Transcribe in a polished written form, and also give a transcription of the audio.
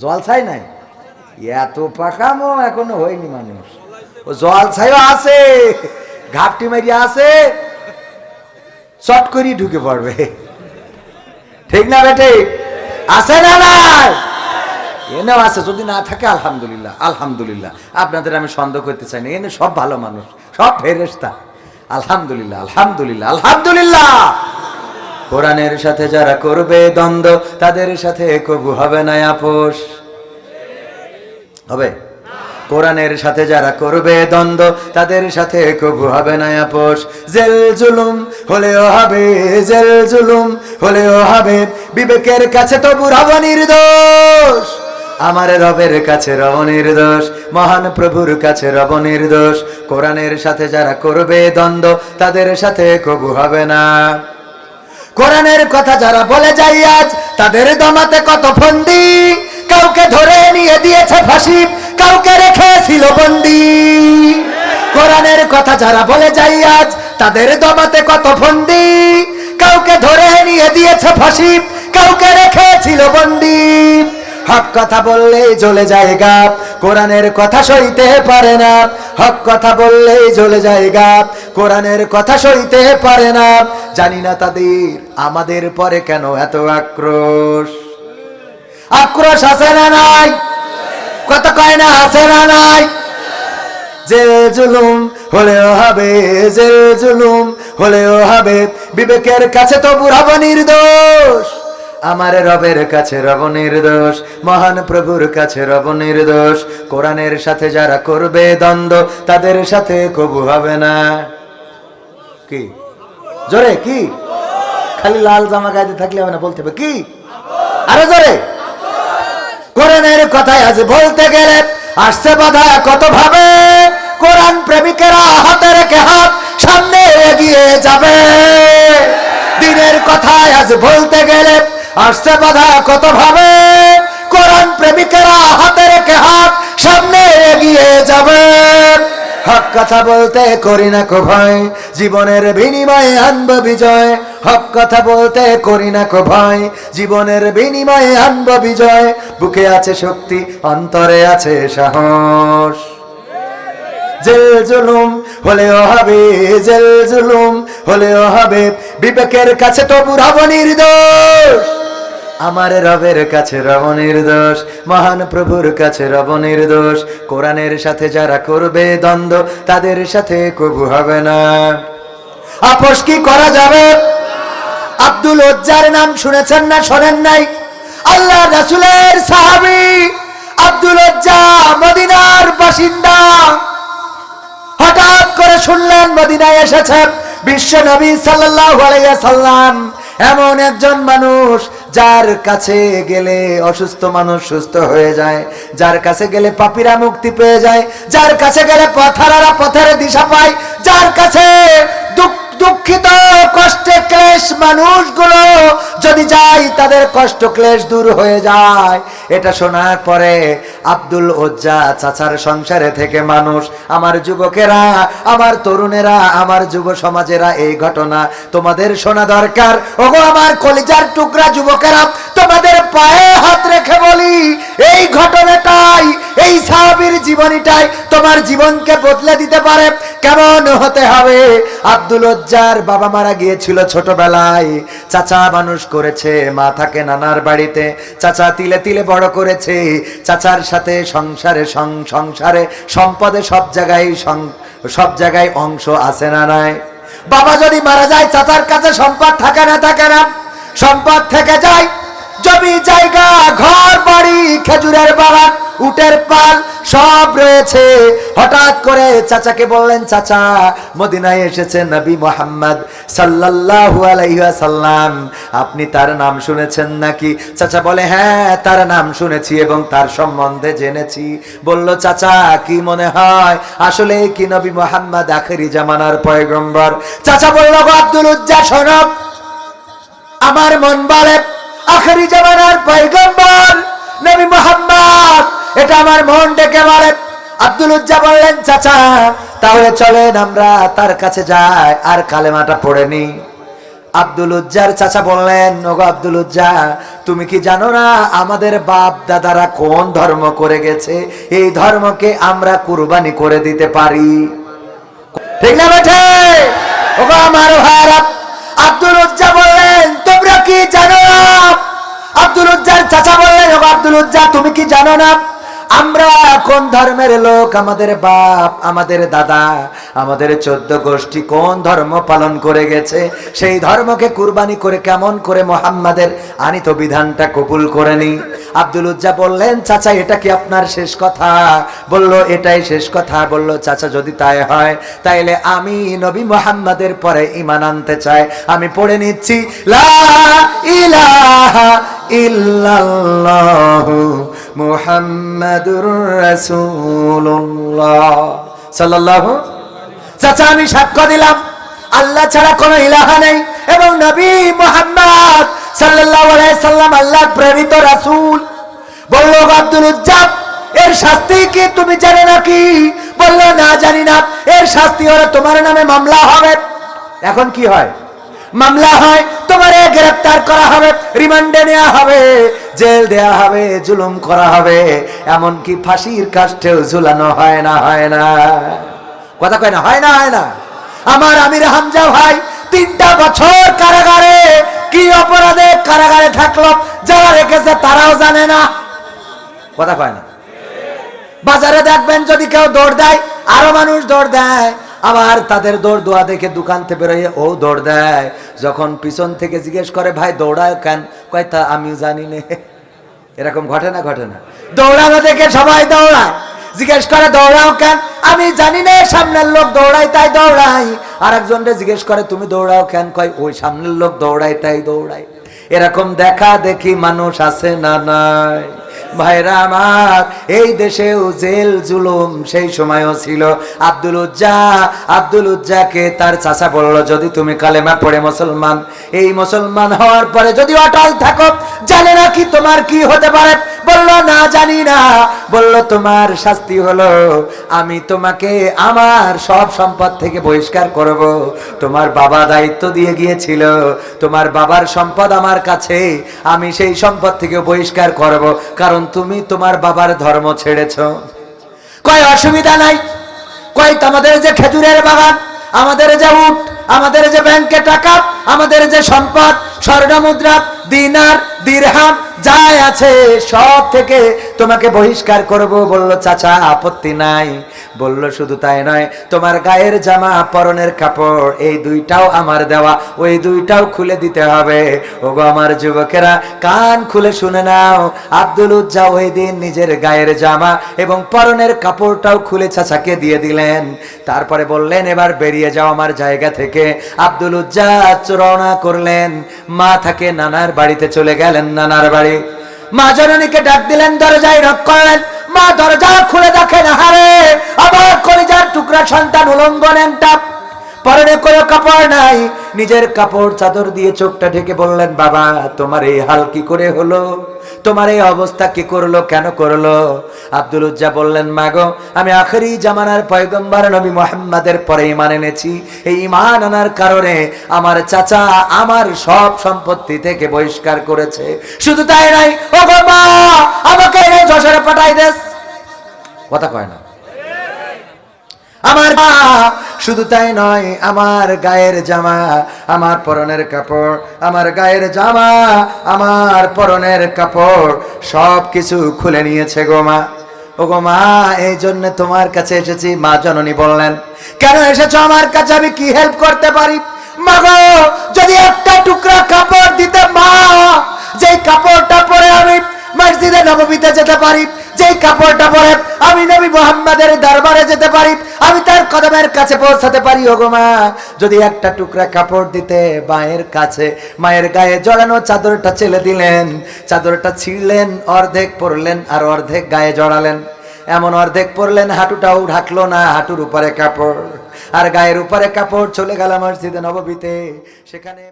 জলছাই নাই, এত পাকামো এখনো হয়নি মানুষ। ও জলছাইও আছে, ঘাপটি মারিয়া আছে, চট করি ঢুকে পড়বে। ঠিক না বেটে? আছে না নাই? এনেও আছে, যদি না থাকে আলহামদুলিল্লাহ। আলহামদুলিল্লাহ, আপনাদের আমি সন্দেহ করতে চাই না, এনে সব ভালো মানুষ, সব ফেরেশতা। আলহামদুলিল্লাহ, আলহামদুলিল্লাহ, আলহামদুলিল্লাহ। কোরআনের সাথে যারা করবে দ্বন্দ্ব, তাদের সাথে কবু হবে না আপোষ। হবে? কোরআনের সাথে যারা করবে দ্বন্দ্ব, তাদের সাথে কবু হবে না আপোষ। জেল জুলুম হলেও হবে, জেল জুলুম হলেও হবে, বিবেকের কাছে তবু রব নির্দোষ। আমার রবের কাছে রব নির্দোষ, মহান প্রভুর কাছে রব নির্দোষ। কোরআনের সাথে যারা করবে দ্বন্দ্ব, তাদের সাথে কবু হবে না। কোরআনের কথা যারা বলে যায় আজ, তাদের দমাতে কত ফন্দি। কাউকে ধরে নিয়ে দিয়েছে ফাঁসি, কাউকে রেখেছিল বন্দি। কোরআনের কথা যারা বলে যায় আজ, তাদের দমাতে কত ফন্দি। কাউকে ধরে নিয়ে দিয়েছে ফাঁসি, কাউকে রেখেছিল বন্দি। হক কথা বললেই জ্বলে যায় গাপ, কোরআনের কথা সইতে পারে না। হক কথা বললেই জ্বলে যায় গাপ, কোরআনের কথা সইতে পারে না। জানি না তাদের আমাদের পরে কেন এত আক্রোশ। আক্রোশ আছে না নাই? কথা কয় না আছে না নাই? জেল জুলুম হলেও হবে, জেল জুলুম হলেও হবে, বিবেকের কাছে তবু রব নির্দোষ। আমার রবের কাছে রব নির্দোষ, মহান প্রভুর কাছে রব নির্দোষ। কোরআনের সাথে যারা করবে দ্বন্দ্ব, তাদের সাথে কবু হবে না। কি জোরে? কি খালি লাল জামা গাইতে থাকলে হবে না, বলতে হবে কি আরো জোরে। কোরআনের কথায় আজ বলতে গেলে আসছে বাধা কত ভাবে। কোরআন প্রেমিকেরা হাতে রেখে হাত সামনে এগিয়ে যাবে। দিনের কথায় আজ বলতে গেলে আসছে বাধা কত ভাবে। কোরআন প্রেমিকেরা হাতে রেখে হাত সামনে এগিয়ে যাবে। হক কথা বলতে করি না কো ভয়, জীবনের বিনিময়ে আনব বিজয়। হক কথা বলতে করি না কো ভয়, জীবনের বিনিময়ে আনব বিজয়। বুকে আছে শক্তি, অন্তরে আছে সাহস। জেল জুলুম হলেও হবে, জেল জুলুম হলেও হবে, বিবেকের কাছে তবু রব নির্দোষ। আমার রবের কাছে রব নির্দোষ, মহান প্রভুর কাছে রব নির্দোষ। কোরআনের সাথে যারা করবে দ্বন্দ্ব, তাদের সাথে কবু হবে না। আপোষ কি করা যাবে? আব্দুল ওজ্জার নাম শুনেছেন না শোনেন নাই? আল্লাহ রাসূলের সাহাবী আব্দুল ওজ্জা মদিনার বাসিন্দা। হঠাৎ করে শুনলেন মদিনায় এসেছে বিশ্ব নবী সাল্লাল্লাহু আলাইহি সাল্লাম, এমন একজন মানুষ যার কাছে গেলে অসুস্থ মানুষ সুস্থ হয়ে যায়, যার কাছে গেলে পাপীরা মুক্তি পেয়ে যায়, যার কাছে গেলে পথহারারা পথের দিশা পায়, যার কাছে দুঃখিত কষ্টে ক্লেশ মানুষগুলো যদি যায় তাদের কষ্ট ক্লেশ দূর হয়ে যায়। এটা শোনার পরে আব্দুল ওজ্জা চাচার সংসারে থেকে মানুষ, আমার যুবকেরা, আমার তরুণেরা, আমার যুব সমাজেরা, এই ঘটনা তোমাদের শোনা দরকার। ওগো আমার কলিজার টুকরা যুবকেরা, তোমাদের পায়ে হাত রেখে বলি, এই ঘটনাটাই, এই সাহাবীর জীবনীটাই তোমার জীবনকে বদলে দিতে পারে। কেমন হতে হবে? আব্দুল ওজ্জার বাবা মারা গিয়েছিল ছোটবেলায়, চাচা মানুষ করেছে, মা থাকে নানার বাড়িতে, চাচা তিলে তিলে বড় করেছে। চাচার সাথে সংসারে সম্পদে সব জায়গায় অংশ আছে না নাই? বাবা যদি মারা যায় চাচার কাছে সম্পদ থাকে না? থাকে না? সম্পদ থেকে যায়, জমি জায়গা, ঘর বাড়ি, খেজুরের বাগান, উটের পাল সব রয়েছে। হঠাৎ করে চাচাকে বললেন, চাচা মদিনায় এসেছে নবী মুহাম্মদ সাল্লাল্লাহু আলাইহি ওয়াসাল্লাম, আপনি তার নাম শুনেছেন নাকি? চাচা বলে, হ্যাঁ তার নাম শুনেছি এবং তার সম্বন্ধে জেনেছি। বলল, চাচা কি মনে হয় আসলে কি নবী মুহাম্মদ আখেরি জামানার পয়গম্বর? চাচা বলল, আব্দুল উজ্জা শোনো, আমার মন বলে আখেরি জামানার পয়গম্বর নবী মুহাম্মদ, এটা আমার মন ডেকে বলে। আব্দুল উজ্জা বললেন, চাচা তাহলে চলেন আমরা তার কাছে যাই আর কালেমাটা পড়ে নি। আব্দুল উজ্জার চাচা বললেন, ওগো আব্দুল উজ্জা, তুমি কি জানো না আমাদের বাপ দাদারা কোন ধর্ম করে গেছে? এই ধর্মকে আমরা কুরবানি করে দিতে পারি। ঠিক না বেঠে? ওগো আমার ভাইরা, আব্দুল উজ্জা বললেন, তোমরা কি জানো না? আব্দুল উজ্জার চাচা বললেন, ওগো আব্দুল উজ্জা, তুমি কি জানো না আমরা কোন ধর্মের লোক? আমাদের বাপ, আমাদের দাদা, আমাদের 14 গোষ্ঠী কোন ধর্ম পালন করে গেছে, সেই ধর্মকে কুরবানি করে কেমন করে মুহাম্মাদের আনিত বিধানটা কবুল করে নি। আব্দুল উজ্জা বললেন, চাচা এটা কি আপনার শেষ কথা? বলল, এটাই শেষ কথা। বলল, চাচা যদি তাই হয় তাইলে আমি নবী মুহাম্মাদের পরে ঈমান আনতে চাই। আমি পড়ে নিচ্ছি, লা ইলাহা ইল্লাল্লাহু মুহাম্মাদুর রাসূলুল্লাহ সাল্লাল্লাহু। চাচা আমি সাক্ষ্য দিলাম আল্লাহ ছাড়া কোনো ইলাহা নেই এবং নবী মুহাম্মদ সাল্লাল্লাহু আলাইহি সাল্লাম আল্লাহর প্রেরিত রাসূল। বলল, আব্দুল উজ্জা, এর শাস্তি কি তুমি জানো নাকি? বলল, না জানি না। এর শাস্তি হলো তোমার নামে মামলা হবে। এখন কি হয়? মামলা হয়, তোমারে গ্রেফতার করা হবে, রিমান্ডে নেওয়া হবে, জেল দেয়া হবে, জুলুম করা হবে, এমনকি ফাঁসির কাষ্ঠেও ঝুলানো হয় না? হয় না? কথা কয় না? হয় না? হয় না? আমার আমির হামজা ভাই 3টা বছর কারাগারে, কি অপরাধে কারাগারে থাকলো, যারা রেখেছে তারাও জানে না। কথা কয় না? বাজারে দেখবেন যদি কেউ দৌড় দেয়, আরো মানুষ দৌড় দেয়, আবার তাদের দৌড় দোয়া দেখে দোকান থেকে বেরোয় ও দৌড় দেয়। যখন পিছন থেকে জিজ্ঞেস করে, ভাই দৌড়ায় কেন? কয়, তা আমিও জানি না। এরকম ঘটে না? ঘটে না? দৌড়ানো দেখে সবাই দৌড়ায়, জিজ্ঞেস করে দৌড়াও কেন? আমি জানি না, সামনের লোক দৌড়ায় তাই দৌড়াই। আর একজনকে জিজ্ঞেস করে, তুমি দৌড়াও কেন? কয়, ওই সামনের লোক দৌড়ায় তাই দৌড়াই। এরকম দেখা দেখি মানুষ আছে না নাই? ভাইরা আমার, এই দেশেও জেল জুলুম সেই সময়ও ছিল। আব্দুল উজ্জাকে তার চাচা বলল, যদি তুমি কালেমা পড়ে মুসলমান, এই মুসলমান হওয়ার পরে যদি অটল থাকো, জানে না কি তোমার কি হতে পারে? বলল, না জানি না। বলল, তোমার শাস্তি হলো আমি তোমাকে আমার সব সম্পদ থেকে বহিষ্কার করব। তোমার বাবা দায়িত্ব দিয়ে গিয়েছিল, তোমার বাবার সম্পদ আমার কাছে, আমি সেই সম্পদ থেকে বহিষ্কার করব, কারণ তুমি তোমার বাবার ধর্ম ছেড়েছ। কয়, অসুবিধা নাই। কয়, তোমাদের যে খেজুরের বাগান, আমাদের যে উট, আমাদের যে ব্যাংকে টাকা, আমাদের যে সম্পদ, স্বর্ণ মুদ্রা, দিনার, দিরহাম যাই আছে, সব থেকে তোমাকে বহিষ্কার করব। বলল, চাচা আপত্তি নাই। বলল, শুধু তাই নয়, তোমার গায়ের জামা, পরনের কাপড়, এই 2টাও আমার দেওয়া, ওই 2টাও খুলে দিতে হবে। ওগো আমার যুবকেরা, কান খুলে শুনে নাও। আব্দুল উজ্জা ওই দিন নিজের গায়ের জামা এবং পরনের কাপড়টাও খুলে চাচাকে দিয়ে দিলেন। তারপরে বললেন, এবার বেরিয়ে যাও আমার জায়গা থেকে। আব্দুল উজ্জা রওনা করলেন, মা থাকে নানার বাড়িতে চলে গেলেন। নানার বাড়ি মা জননীকে ডাক দিলেন, দরজায় নক করলেন। মা দরজা খুলে দেখেন, হারে আমার কলিজার টুকরা সন্তান উলঙ্গ ন্যাংটা, পরনে কোনো কাপড় নাই, নিজের কাপড় চাদর দিয়ে চোখটা ঢেকে বললেন, বাবা তোমার এই হাল কি করে হলো? তোমার এই অবস্থা কি করলো? কেন করলো? আব্দুল উজ্জা বললেন, মাগো আমি আখেরি জামানার পয়গম্বর নবী মুহাম্মাদের পরে ঈমান এনেছি। এই ঈমান আনার কারণে আমার চাচা আমার সব সম্পত্তি থেকে বহিষ্কার করেছে। শুধু তাই নাই, ও গো মা, আমাকে এই যশোরে পাঠাই দেস। কথা কয় না? আমার মা, শুধু তাই নয়, আমার গায়ের জামা, আমার পরনের কাপড়, আমার গায়ের জামা, আমার পরনের কাপড় সব কিছু খুলে নিয়েছে গো মা। ও গো মা, এই জন্য তোমার কাছে এসেছি। মা জননী বললেন, কেন এসেছো আমার কাছে? আমি কি হেল্প করতে পারি? মা গো, যদি একটা টুকরা কাপড় দিতে, মা, যে কাপড়টা পরে আমি মসজিদে নববীতে যেতে পারি, যে কাপড়টা পরে আমি নবী মুহাম্মাদের দরবারে যেতে পারি, আমি তার কদমের কাছে পৌঁছাতে পারি। ওগো মা, যদি একটা টুকরা কাপড় দিতে। মায়ের কাছে মায়ের গায়ে জড়ানো চাদরটা ছেড়ে দিলেন, চাদরটা ছিঁড়লেন, অর্ধেক পরলেন আর অর্ধেক গায়ে জড়ালেন। এমন অর্ধেক পরলেন হাঁটুটাও ঢাকলো না, হাঁটুর উপরে কাপড় আর গায়ের উপরে কাপড়। চলে গেল মসজিদে নববীতে, সেখানে